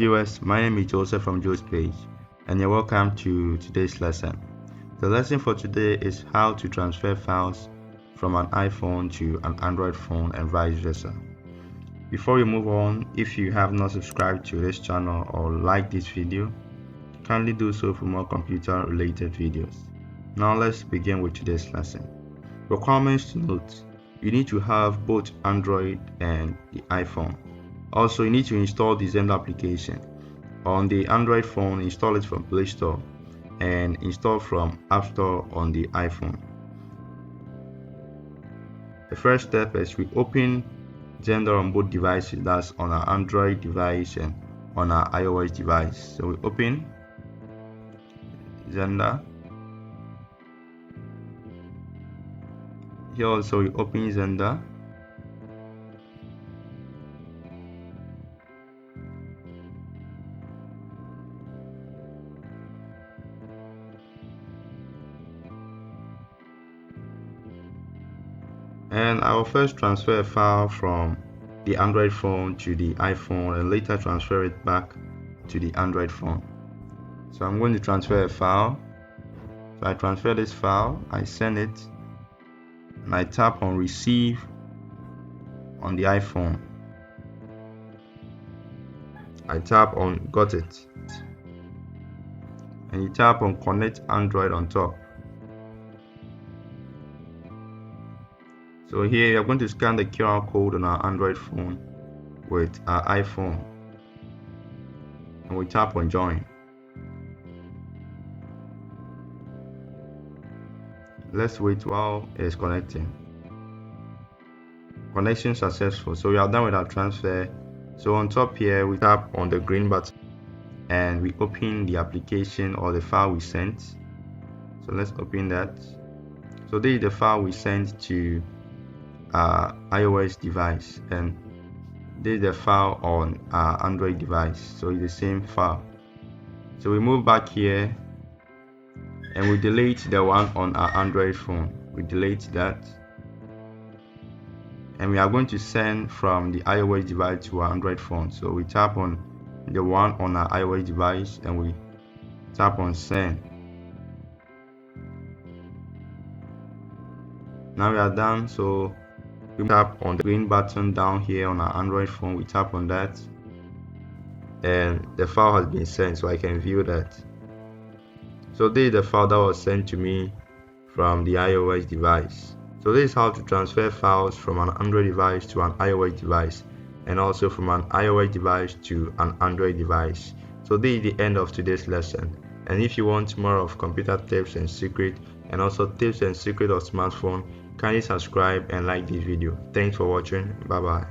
viewers, my name is Joseph from Joe's Page, and you're welcome to today's lesson. The lesson for today is how to transfer files from an iPhone to an Android phone and vice versa. Before we move on, if you have not subscribed to this channel or liked this video, kindly do so for more computer related videos. Now let's begin with today's lesson. Requirements to note: you need to have both Android and the iPhone. Also, you need to install the Xender application. On the Android phone, install it from Play Store and install from App Store on the iPhone. The first step is we open Xender on both devices, that's on our Android device and on our iOS device. So we open Xender. Here also we open Xender. And I will first transfer a file from the Android phone to the iPhone and later transfer it back to the Android phone. So I'm going to transfer a file. So I transfer this file, I send it, and I tap on receive on the iPhone. I tap on got it, and you tap on connect Android on top. So here you're going to scan the QR code on our Android phone with our iPhone, and we tap on join. Let's wait while it's connecting. Connection successful. So we are done with our transfer. So on top here we tap on the green button and we open the application or the file we sent. So let's open that. So this is the file we sent to our iOS device, and this is the file on our Android device, so it's the same file. So we move back here and we delete the one on our Android phone. We delete that, and we are going to send from the iOS device to our Android phone. So we tap on the one on our iOS device and we tap on send. Now we are done. So we tap on the green button down here on our Android phone, we tap on that, and the file has been sent, so I can view that. So this is the file that was sent to me from the iOS device. So this is how to transfer files from an Android device to an iOS device, and also from an iOS device to an Android device. So this is the end of today's lesson, and if you want more of computer tips and secrets, and also tips and secrets of smartphone, kindly subscribe and like this video. Thanks for watching. Bye bye.